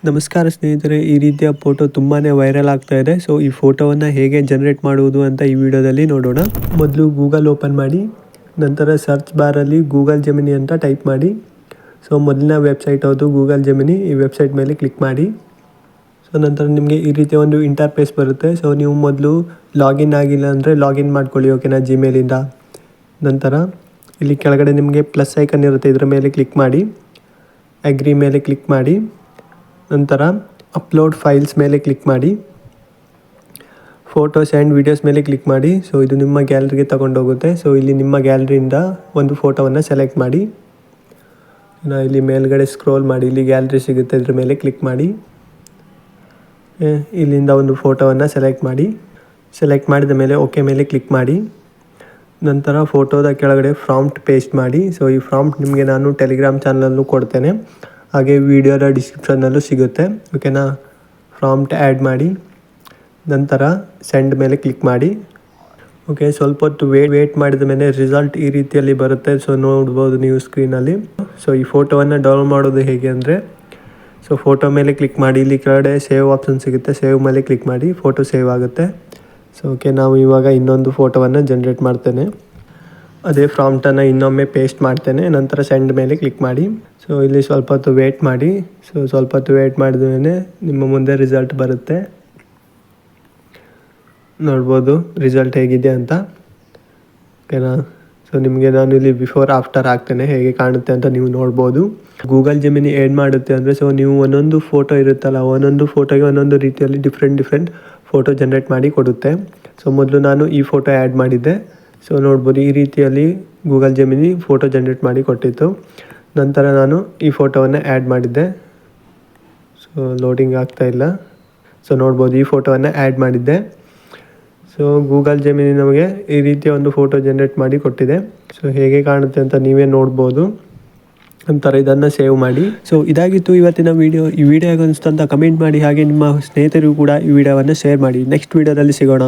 ನಮಸ್ಕಾರ ಸ್ನೇಹಿತರೆ, ಈ ರೀತಿಯ ಫೋಟೋ ತುಂಬಾ ವೈರಲ್ ಆಗ್ತಾ ಇದೆ. ಸೊ ಈ ಫೋಟೋವನ್ನು ಹೇಗೆ ಜನರೇಟ್ ಮಾಡುವುದು ಅಂತ ಈ ವಿಡಿಯೋದಲ್ಲಿ ನೋಡೋಣ. ಮೊದಲು ಗೂಗಲ್ ಓಪನ್ ಮಾಡಿ, ನಂತರ ಸರ್ಚ್ ಬಾರಲ್ಲಿ ಗೂಗಲ್ ಜೆಮಿನಿ ಅಂತ ಟೈಪ್ ಮಾಡಿ. ಸೊ ಮೊದಲನೇ ವೆಬ್ಸೈಟ್ ಅದು ಗೂಗಲ್ ಜೆಮಿನಿ. ಈ ವೆಬ್ಸೈಟ್ ಮೇಲೆ ಕ್ಲಿಕ್ ಮಾಡಿ. ಸೊ ನಂತರ ನಿಮಗೆ ಈ ರೀತಿಯ ಒಂದು ಇಂಟರ್ಫೇಸ್ ಬರುತ್ತೆ. ಸೊ ನೀವು ಮೊದಲು ಲಾಗಿನ್ ಆಗಿಲ್ಲ ಅಂದರೆ ಲಾಗಿನ್ ಮಾಡ್ಕೊಳ್ಳಿ, ಓಕೆನಾ, ಜಿಮೇಲಿಂದ. ನಂತರ ಇಲ್ಲಿ ಕೆಳಗಡೆ ನಿಮಗೆ ಪ್ಲಸ್ ಐಕನ್ ಇರುತ್ತೆ, ಇದರ ಮೇಲೆ ಕ್ಲಿಕ್ ಮಾಡಿ. ಅಗ್ರಿ ಮೇಲೆ ಕ್ಲಿಕ್ ಮಾಡಿ. ನಂತರ ಅಪ್ಲೋಡ್ ಫೈಲ್ಸ್ ಮೇಲೆ ಕ್ಲಿಕ್ ಮಾಡಿ. ಫೋಟೋಸ್ ಆ್ಯಂಡ್ ವೀಡಿಯೋಸ್ ಮೇಲೆ ಕ್ಲಿಕ್ ಮಾಡಿ. ಸೊ ಇದು ನಿಮ್ಮ ಗ್ಯಾಲರಿಗೆ ತಗೊಂಡೋಗುತ್ತೆ. ಸೊ ಇಲ್ಲಿ ನಿಮ್ಮ ಗ್ಯಾಲರಿಯಿಂದ ಒಂದು ಫೋಟೋವನ್ನು ಸೆಲೆಕ್ಟ್ ಮಾಡಿ. ಇಲ್ಲಿ ಮೇಲ್ಗಡೆ ಸ್ಕ್ರೋಲ್ ಮಾಡಿ, ಇಲ್ಲಿ ಗ್ಯಾಲರಿ ಸಿಗುತ್ತೆ, ಇದ್ರ ಮೇಲೆ ಕ್ಲಿಕ್ ಮಾಡಿ. ಇಲ್ಲಿಂದ ಒಂದು ಫೋಟೋವನ್ನು ಸೆಲೆಕ್ಟ್ ಮಾಡಿ. ಸೆಲೆಕ್ಟ್ ಮಾಡಿದ ಮೇಲೆ ಓಕೆ ಮೇಲೆ ಕ್ಲಿಕ್ ಮಾಡಿ. ನಂತರ ಫೋಟೋದ ಕೆಳಗಡೆ ಪ್ರಾಂಪ್ಟ್ ಪೇಸ್ಟ್ ಮಾಡಿ. ಸೊ ಈ ಪ್ರಾಂಪ್ಟ್ ನಿಮಗೆ ನಾನು ಟೆಲಿಗ್ರಾಮ್ ಚಾನಲಲ್ಲೂ ಕೊಡ್ತೇನೆ, ಹಾಗೆ ವಿಡಿಯೋದ ಡಿಸ್ಕ್ರಿಪ್ಷನ್ನಲ್ಲೂ ಸಿಗುತ್ತೆ, ಓಕೆನಾ. ಪ್ರಾಂಪ್ಟ್ ಆ್ಯಡ್ ಮಾಡಿ. ನಂತರ ಸೆಂಡ್ ಮೇಲೆ ಕ್ಲಿಕ್ ಮಾಡಿ. ಓಕೆ, ಸ್ವಲ್ಪ ಹೊತ್ತು ವೇಟ್ ಮಾಡಿದ ಮೇಲೆ ರಿಸಲ್ಟ್ ಈ ರೀತಿಯಲ್ಲಿ ಬರುತ್ತೆ. ಸೊ ನೋಡ್ಬೋದು ನೀವು ಸ್ಕ್ರೀನಲ್ಲಿ. ಸೊ ಈ ಫೋಟೋವನ್ನು ಡೌನ್ಲೋಡ್ ಮಾಡೋದು ಹೇಗೆ ಅಂದರೆ, ಸೊ ಫೋಟೋ ಮೇಲೆ ಕ್ಲಿಕ್ ಮಾಡಿ. ಇಲ್ಲಿ ಕೆಳಗಡೆ ಸೇವ್ ಆಪ್ಷನ್ ಸಿಗುತ್ತೆ, ಸೇವ್ ಮೇಲೆ ಕ್ಲಿಕ್ ಮಾಡಿ. ಫೋಟೋ ಸೇವ್ ಆಗುತ್ತೆ. ಸೊ ಓಕೆ, ನಾವು ಇವಾಗ ಇನ್ನೊಂದು ಫೋಟೋವನ್ನು ಜನರೇಟ್ ಮಾಡ್ತೇನೆ. ಅದೇ ಪ್ರಾಂಪ್ಟನ್ನು ಇನ್ನೊಮ್ಮೆ ಪೇಸ್ಟ್ ಮಾಡ್ತೇನೆ. ನಂತರ ಸೆಂಡ್ ಮೇಲೆ ಕ್ಲಿಕ್ ಮಾಡಿ. ಸೊ ಇಲ್ಲಿ ಸ್ವಲ್ಪ ಹೊತ್ತು ವೇಟ್ ಮಾಡಿ. ಸೊ ಸ್ವಲ್ಪ ಹೊತ್ತು ವೇಟ್ ಮಾಡಿದ ಮೇಲೆ ನಿಮ್ಮ ಮುಂದೆ ರಿಸಲ್ಟ್ ಬರುತ್ತೆ. ನೋಡ್ಬೋದು ರಿಸಲ್ಟ್ ಹೇಗಿದೆ ಅಂತ, ಓಕೆನಾ. ಸೊ ನಿಮಗೆ ನಾನು ಇಲ್ಲಿ ಬಿಫೋರ್ ಆಫ್ಟರ್ ಹಾಕ್ತೇನೆ, ಹೇಗೆ ಕಾಣುತ್ತೆ ಅಂತ ನೀವು ನೋಡ್ಬೋದು. ಗೂಗಲ್ ಜೆಮಿನಿ ಏನು ಮಾಡುತ್ತೆ ಅಂದರೆ, ಸೊ ನೀವು ಒಂದೊಂದು ಫೋಟೋ ಇರುತ್ತಲ್ಲ, ಒಂದೊಂದು ಫೋಟೋಗೆ ಒಂದೊಂದು ರೀತಿಯಲ್ಲಿ ಡಿಫ್ರೆಂಟ್ ಫೋಟೋ ಜನ್ರೇಟ್ ಮಾಡಿ ಕೊಡುತ್ತೆ. ಸೊ ಮೊದಲು ನಾನು ಈ ಫೋಟೋ ಆ್ಯಡ್ ಮಾಡಿದ್ದೆ. ಸೊ ನೋಡ್ಬೋದು ಈ ರೀತಿಯಲ್ಲಿ ಗೂಗಲ್ ಜೆಮಿನಿ ಫೋಟೋ ಜನ್ರೇಟ್ ಮಾಡಿ ಕೊಟ್ಟಿತ್ತು. ನಂತರ ನಾನು ಈ ಫೋಟೋವನ್ನು ಆ್ಯಡ್ ಮಾಡಿದ್ದೆ. ಸೊ ಲೋಡಿಂಗ್ ಆಗ್ತಾ ಇಲ್ಲ. ಸೊ ನೋಡ್ಬೋದು ಈ ಫೋಟೋವನ್ನು ಆ್ಯಡ್ ಮಾಡಿದ್ದೆ. ಸೊ ಗೂಗಲ್ ಜೆಮಿನಿ ನಮಗೆ ಈ ರೀತಿಯ ಒಂದು ಫೋಟೋ ಜನ್ರೇಟ್ ಮಾಡಿ ಕೊಟ್ಟಿದೆ. ಸೊ ಹೇಗೆ ಕಾಣುತ್ತೆ ಅಂತ ನೀವೇ ನೋಡ್ಬೋದು. ನಂತರ ಇದನ್ನು ಸೇವ್ ಮಾಡಿ. ಸೊ ಇದಾಗಿತ್ತು ಇವತ್ತಿನ ವಿಡಿಯೋ. ಈ ವಿಡಿಯೋ ಹೇಗೆ ಅನಿಸ್ತು ಅಂತ ಕಮೆಂಟ್ ಮಾಡಿ, ಹಾಗೆ ನಿಮ್ಮ ಸ್ನೇಹಿತರಿಗೂ ಕೂಡ ಈ ವಿಡಿಯೋವನ್ನು ಶೇರ್ ಮಾಡಿ. ನೆಕ್ಸ್ಟ್ ವಿಡಿಯೋದಲ್ಲಿ ಸಿಗೋಣ.